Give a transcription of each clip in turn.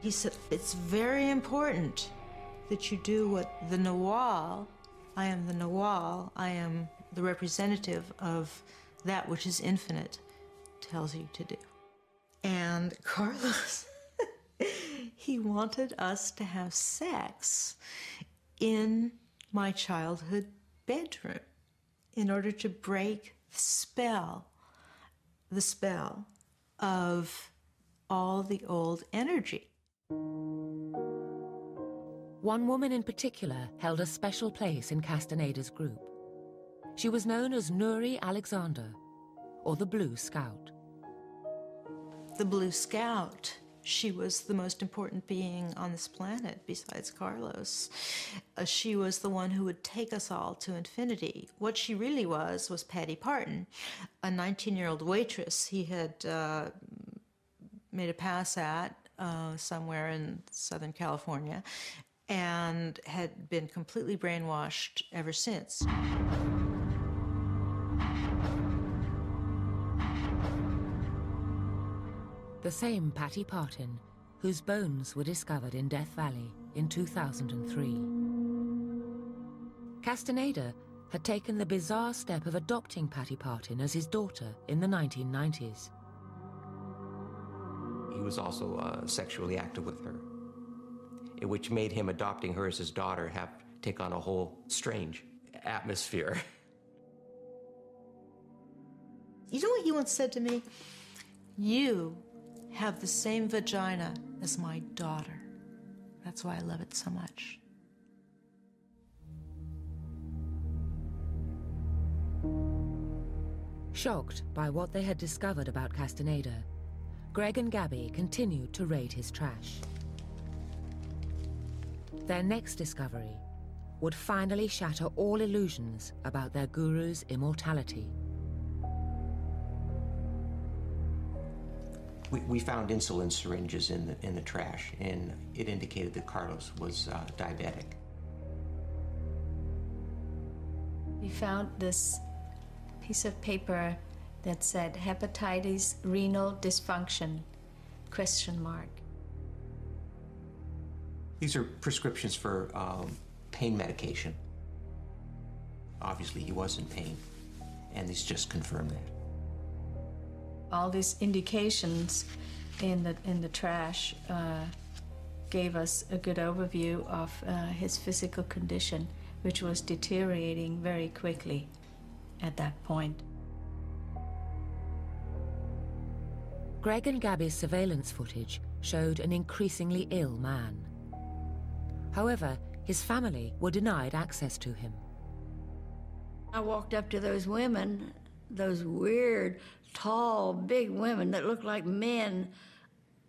He said, it's very important that you do what the Nawal, I am the Nawal, I am the representative of that which is infinite, tells you to do. And Carlos, he wanted us to have sex in my childhood bedroom in order to break the spell of all the old energy. One woman in particular held a special place in Castaneda's group. She was known as Nuri Alexander, or the Blue Scout. The Blue Scout. She was the most important being on this planet besides Carlos. She was the one who would take us all to infinity. What she really was Patty Parton, a 19-year-old waitress he had made a pass at somewhere in Southern California and had been completely brainwashed ever since. The same Patty Parton, whose bones were discovered in Death Valley in 2003. Castaneda had taken the bizarre step of adopting Patty Parton as his daughter in the 1990s. He was also sexually active with her, which made him adopting her as his daughter take on a whole strange atmosphere. You know what he once said to me? You have the same vagina as my daughter. That's why I love it so much. Shocked by what they had discovered about Castaneda, Greg and Gabby continued to raid his trash. Their next discovery would finally shatter all illusions about their guru's immortality. We found insulin syringes in the trash, and it indicated that Carlos was diabetic. We found this piece of paper that said hepatitis, renal dysfunction, ? These are prescriptions for pain medication. Obviously, he was in pain, and these just confirmed that. All these indications in the trash gave us a good overview of his physical condition, which was deteriorating very quickly at that point. Greg and Gabby's surveillance footage showed an increasingly ill man. However, his family were denied access to him. I walked up to those women, those weird, tall, big women that look like men.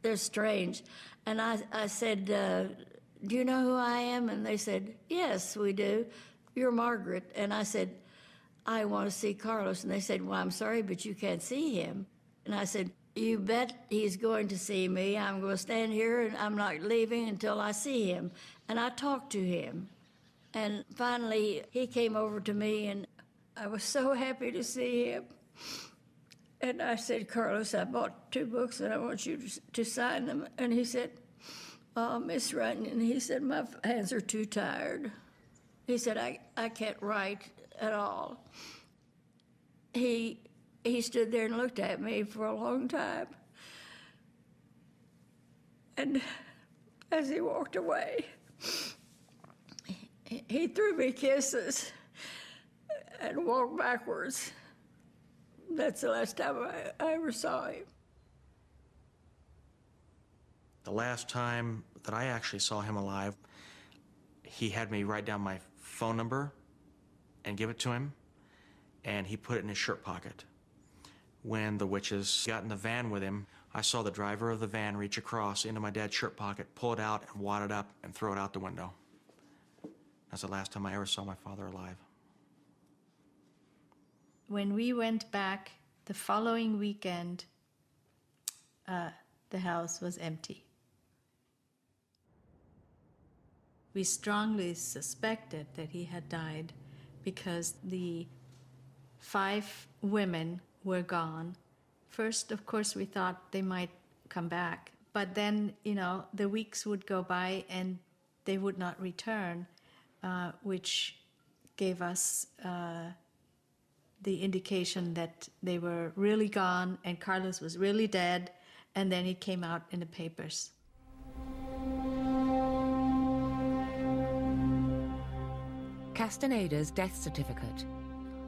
They're strange. And I said, do you know who I am? And they said, yes, we do. You're Margaret. And I said, I want to see Carlos. And they said, well, I'm sorry, but you can't see him. And I said, you bet he's going to see me. I'm going to stand here and I'm not leaving until I see him. And I talked to him. And finally, he came over to me and I was so happy to see him. And I said, Carlos, I bought 2 books and I want you to sign them. And he said, oh, Miss Runyon, he said, my hands are too tired. He said, I can't write at all. He stood there and looked at me for a long time. And as he walked away, he threw me kisses and walked backwards. That's the last time I ever saw him. The last time that I actually saw him alive, he had me write down my phone number and give it to him, and he put it in his shirt pocket. When the witches got in the van with him, I saw the driver of the van reach across into my dad's shirt pocket, pull it out, and wad it up and throw it out the window. That's the last time I ever saw my father alive. When we went back the following weekend, the house was empty. We strongly suspected that he had died because the 5 women were gone. First, of course, we thought they might come back, But then, the weeks would go by and they would not return, which gave us the indication that they were really gone and Carlos was really dead, and then it came out in the papers. Castaneda's death certificate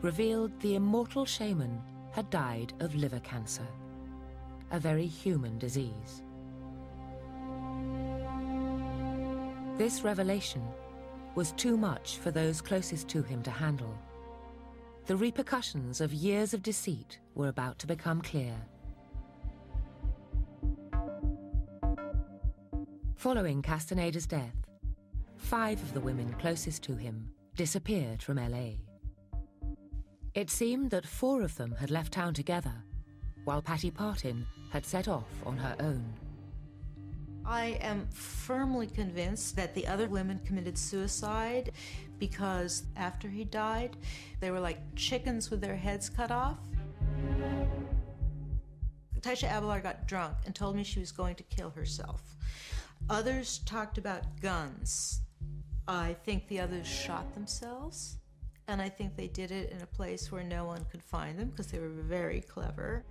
revealed the immortal shaman had died of liver cancer, a very human disease. This revelation was too much for those closest to him to handle. The repercussions of years of deceit were about to become clear. Following Castaneda's death, 5 of the women closest to him disappeared from LA. It seemed that 4 of them had left town together, while Patty Partin had set off on her own. I am firmly convinced that the other women committed suicide because after he died, they were like chickens with their heads cut off. Taisha Abelard got drunk and told me she was going to kill herself. Others talked about guns. I think the others shot themselves, and I think they did it in a place where no one could find them because they were very clever.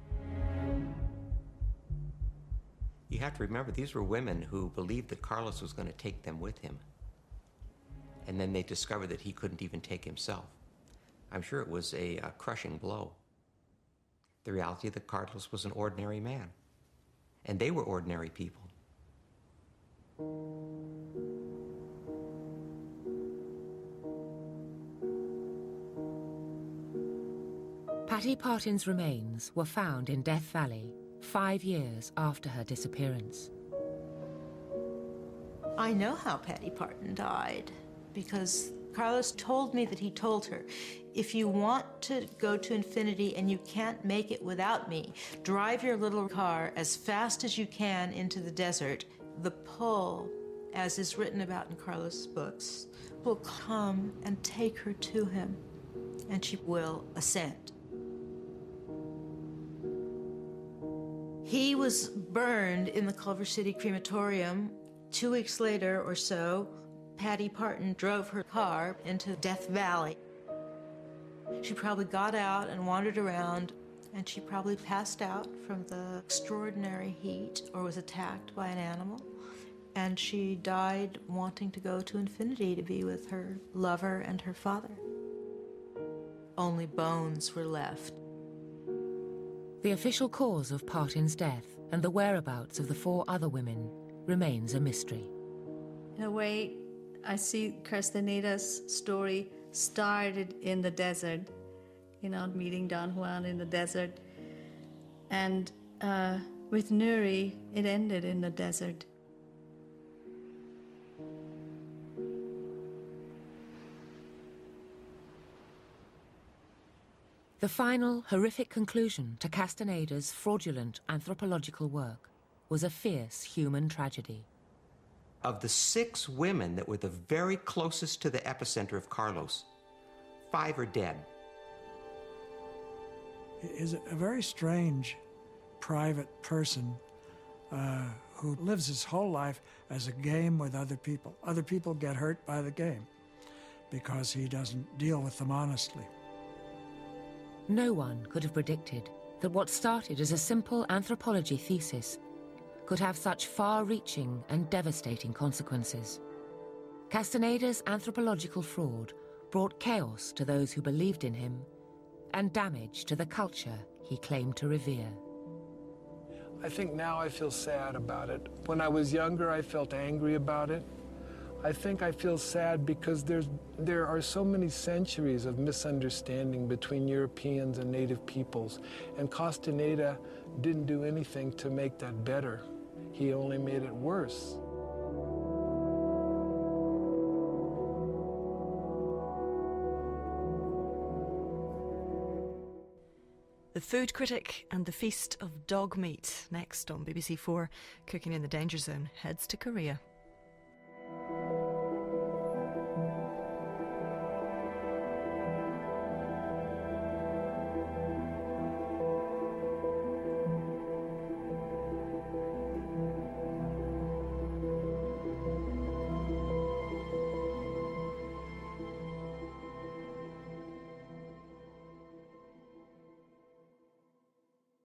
You have to remember, these were women who believed that Carlos was going to take them with him. And then they discovered that he couldn't even take himself. I'm sure it was a crushing blow. The reality that Carlos was an ordinary man. And they were ordinary people. Patty Partin's remains were found in Death Valley 5 years after her disappearance. I know how Patty Partin died because Carlos told me that he told her, if you want to go to infinity and you can't make it without me, drive your little car as fast as you can into the desert. The pull, as is written about in Carlos' books, will come and take her to him, and she will ascend. He was burned in the Culver City crematorium. 2 weeks later or so, Patty Partin drove her car into Death Valley. She probably got out and wandered around, and she probably passed out from the extraordinary heat or was attacked by an animal. And she died wanting to go to infinity to be with her lover and her father. Only bones were left. The official cause of Partin's death and the whereabouts of the 4 other women remains a mystery. In a way, I see Castaneda's story started in the desert, meeting Don Juan in the desert. And with Nuri, it ended in the desert. The final horrific conclusion to Castaneda's fraudulent anthropological work was a fierce human tragedy. Of the 6 women that were the very closest to the epicenter of Carlos, 5 are dead. He is a very strange, private person who lives his whole life as a game with other people. Other people get hurt by the game because he doesn't deal with them honestly. No one could have predicted that what started as a simple anthropology thesis could have such far-reaching and devastating consequences. Castaneda's anthropological fraud brought chaos to those who believed in him and damage to the culture he claimed to revere. I think now I feel sad about it. When I was younger, I felt angry about it. I think I feel sad because there are so many centuries of misunderstanding between Europeans and native peoples, and Castaneda didn't do anything to make that better. He only made it worse. The Food Critic and the Feast of Dog Meat, next on BBC4. Cooking in the Danger Zone heads to Korea.